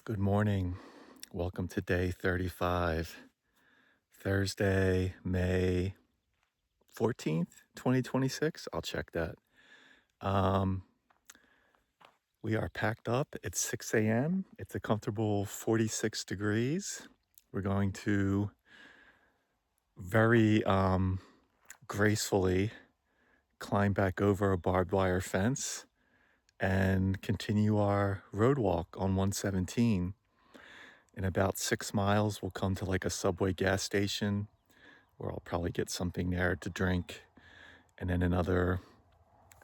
Good morning. Welcome to day 35, Thursday, May 14th, 2026. I'll check that. Um, we are packed up. It's 6 a.m. It's a comfortable 46 degrees. We're going to very gracefully climb back over a barbed wire fence and continue our road walk on 117. In about 6 miles, we'll come to like a Subway gas station where I'll probably get something there to drink, and then another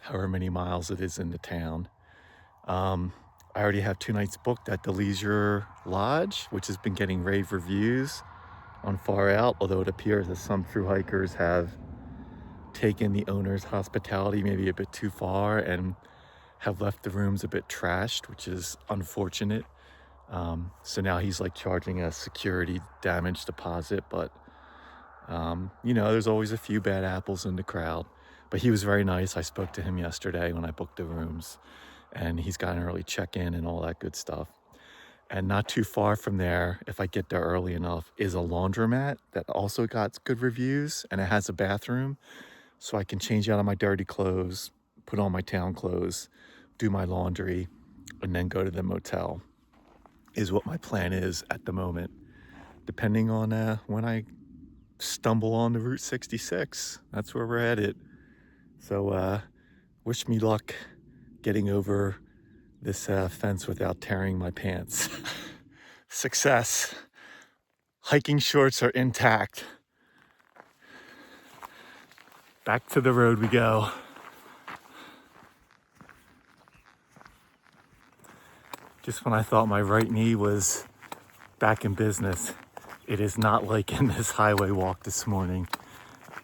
however many miles it is into town. I already have 2 nights booked at the Leisure Lodge, which has been getting rave reviews on Far Out, although it appears that some thru hikers have taken the owner's hospitality maybe a bit too far and have left the rooms a bit trashed, which is unfortunate. So now he's like charging a security damage deposit, but there's always a few bad apples in the crowd. But he was very nice. I spoke to him yesterday when I booked the rooms, and he's got an early check-in and all that good stuff. And not too far from there, if I get there early enough, is a laundromat that also got good reviews, and it has a bathroom, so I can change out of my dirty clothes, put on my town clothes, do my laundry, and then go to the motel, is what my plan is at the moment, depending on when I stumble on the Route 66. That's where we're headed. So wish me luck getting over this fence without tearing my pants. Success. Hiking shorts are intact. Back to the road we go. Just when I thought my right knee was back in business, it is not like in this highway walk this morning.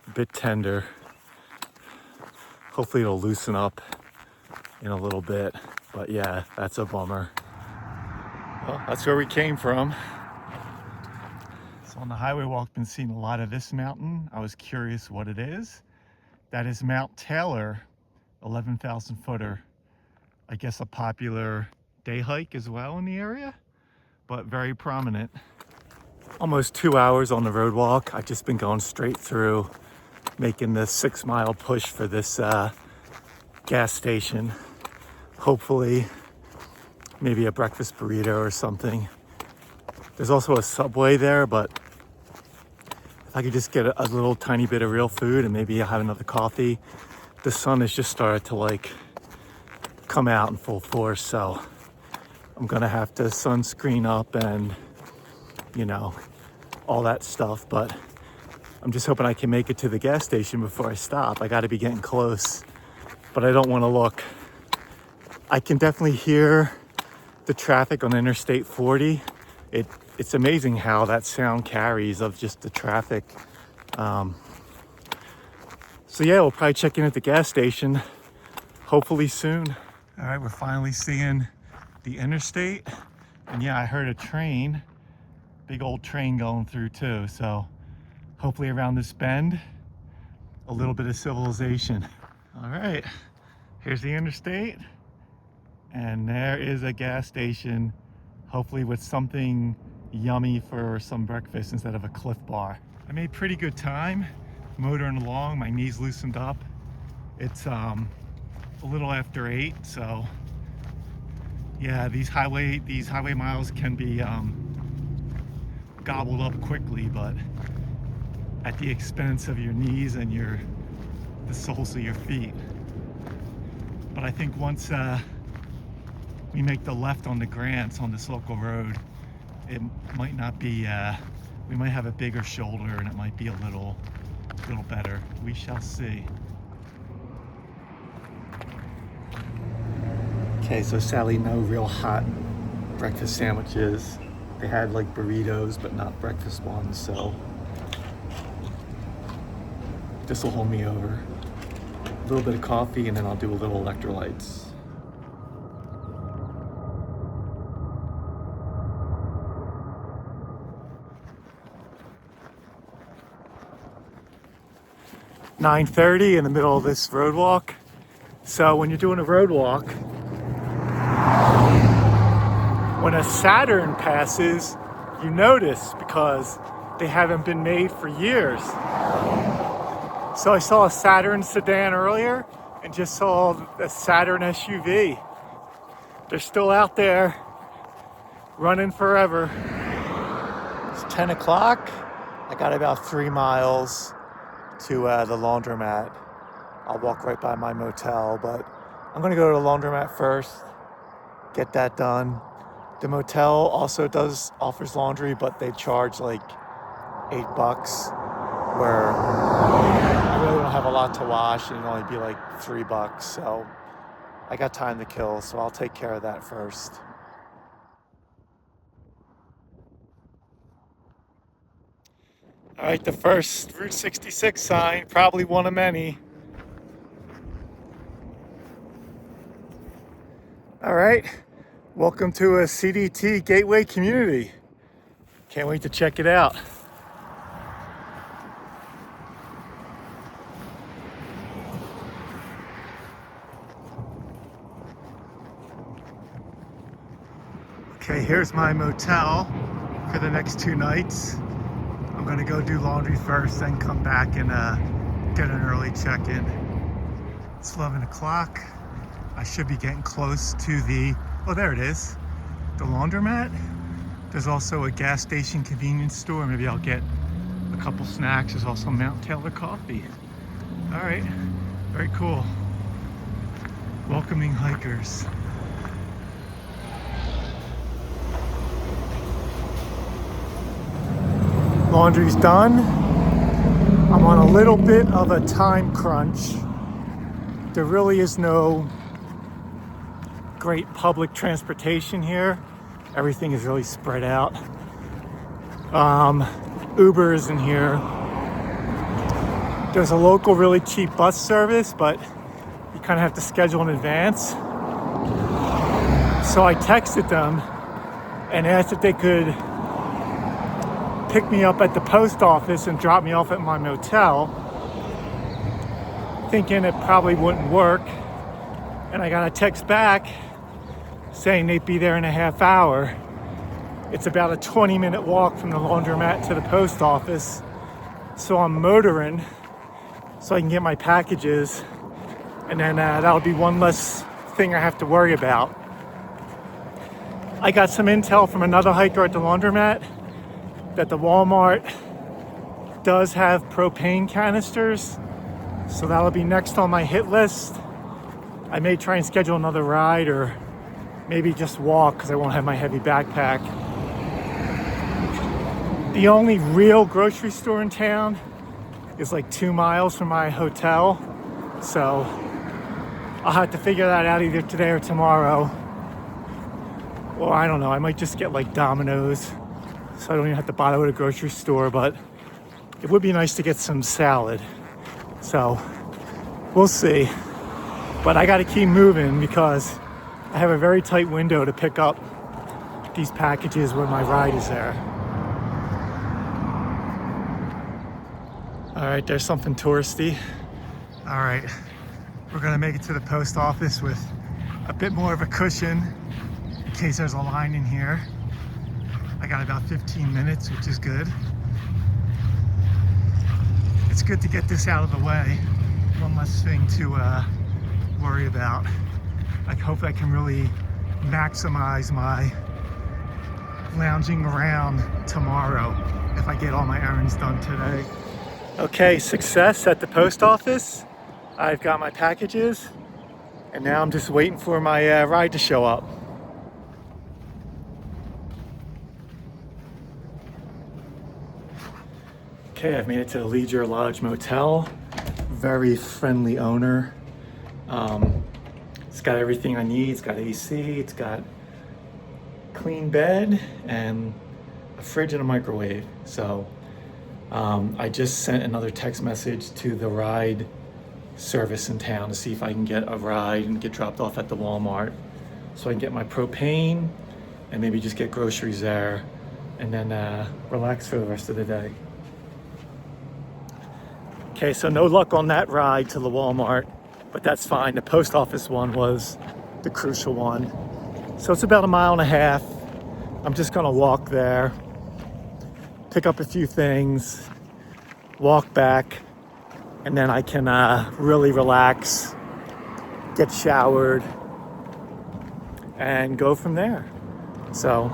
A bit tender. Hopefully it'll loosen up in a little bit. But yeah, that's a bummer. Well, that's where we came from. So on the highway walk, been seeing a lot of this mountain. I was curious what it is. That is Mount Taylor, 11,000 footer. I guess a popular day hike as well in the area, but very prominent. Almost 2 hours on the road walk. I've just been going straight through, making this 6-mile push for this gas station. Hopefully, maybe a breakfast burrito or something. There's also a Subway there, but if I could just get a little tiny bit of real food and maybe have another coffee. The sun has just started to come out in full force, so I'm gonna have to sunscreen up and all that stuff, but I'm just hoping I can make it to the gas station before I stop. I gotta be getting close, but I don't wanna look. I can definitely hear the traffic on Interstate 40. It's amazing how that sound carries of just the traffic. So yeah, we'll probably check in at the gas station, hopefully soon. All right, we're finally seeing the interstate. And yeah, I heard a train, big old train going through too. So hopefully around this bend, a little bit of civilization. All right, here's the interstate. And there is a gas station, hopefully with something yummy for some breakfast instead of a Cliff Bar. I made pretty good time motoring along. My knees loosened up. It's a little after 8, so yeah, these highway miles can be gobbled up quickly, but at the expense of your knees and the soles of your feet. But I think once we make the left on the Grants on this local road, it might not be, we might have a bigger shoulder and it might be a little better. We shall see. Okay, so sadly no real hot breakfast sandwiches. They had like burritos, but not breakfast ones, so this will hold me over. A little bit of coffee and then I'll do a little electrolytes. (9:30) in the middle of this road walk. So when you're doing a road walk, when a Saturn passes, you notice because they haven't been made for years. So I saw a Saturn sedan earlier and just saw a Saturn SUV. They're still out there running forever. It's 10 o'clock. I got about 3 miles to the laundromat. I'll walk right by my motel, but I'm gonna go to the laundromat first, get that done. The motel also offers laundry, but they charge like $8, where I really don't have a lot to wash and it'll only be like $3. So I got time to kill, so I'll take care of that first. All right, the first Route 66 sign, probably one of many. All right, welcome to a CDT Gateway community. Can't wait to check it out. Okay, here's my motel for the next 2 nights. I'm gonna go do laundry first, then come back and get an early check-in. It's 11 o'clock. I should be getting close to oh, there it is, the laundromat. There's also a gas station convenience store. Maybe I'll get a couple snacks. There's also Mount Taylor coffee. All right, very cool. Welcoming hikers. Laundry's done. I'm on a little bit of a time crunch. There really is no great public transportation here. Everything is really spread out. Uber is in here. There's a local really cheap bus service, but you kind of have to schedule in advance. So I texted them and asked if they could pick me up at the post office and drop me off at my motel, thinking it probably wouldn't work. And I got a text back saying they'd be there in a half hour. It's about a 20-minute walk from the laundromat to the post office. So I'm motoring so I can get my packages, and then that'll be one less thing I have to worry about. I got some intel from another hiker at the laundromat that the Walmart does have propane canisters, so that'll be next on my hit list. I may try and schedule another ride, or maybe just walk because I won't have my heavy backpack. The only real grocery store in town is like 2 miles from my hotel, so I'll have to figure that out either today or tomorrow. Or I don't know, I might just get like Domino's, so I don't even have to bother with a grocery store, but it would be nice to get some salad. So we'll see. But I gotta keep moving because I have a very tight window to pick up these packages when my ride is there. All right, there's something touristy. All right, we're gonna make it to the post office with a bit more of a cushion in case there's a line in here. I got about 15 minutes, which is good. It's good to get this out of the way. One less thing to worry about. I hope I can really maximize my lounging around tomorrow if I get all my errands done today. Okay, success at the post office. I've got my packages, and now I'm just waiting for my ride to show up. Okay, I've made it to the Leisure Lodge Motel. Very friendly owner. It's got everything I need. It's got AC, it's got clean bed, and a fridge and a microwave. So I just sent another text message to the ride service in town to see if I can get a ride and get dropped off at the Walmart, so I can get my propane and maybe just get groceries there and then relax for the rest of the day. Okay, so no luck on that ride to the Walmart, but that's fine. The post office one was the crucial one. So it's about 1.5 miles. I'm just gonna walk there, pick up a few things, walk back, and then I can really relax, get showered, and go from there. So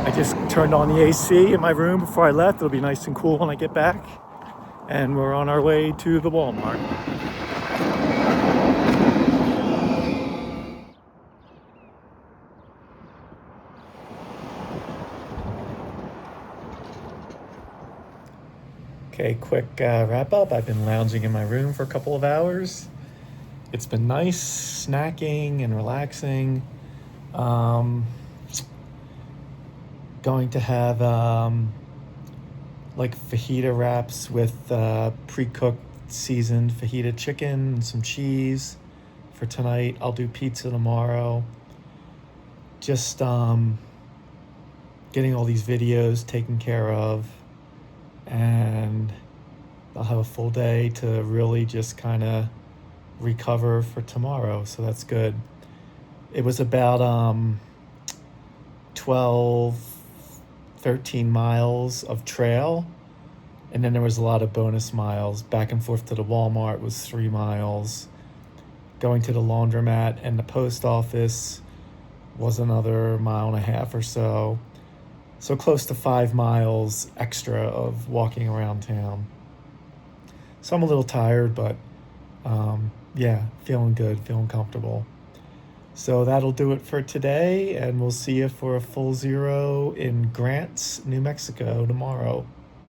I just turned on the AC in my room before I left. It'll be nice and cool when I get back. And we're on our way to the Walmart. Okay, quick wrap up. I've been lounging in my room for a couple of hours. It's been nice snacking and relaxing. Going to have like fajita wraps with pre-cooked seasoned fajita chicken and some cheese for tonight. I'll do pizza tomorrow. Just getting all these videos taken care of, and I'll have a full day to really just kind of recover for tomorrow, so that's good. It was about 12, 13 miles of trail, and then there was a lot of bonus miles. Back and forth to the Walmart was 3 miles. Going to the laundromat and the post office was another 1.5 miles or so. So close to 5 miles extra of walking around town. So I'm a little tired, but yeah, feeling good, feeling comfortable. So that'll do it for today, and we'll see you for a full zero in Grants, New Mexico tomorrow.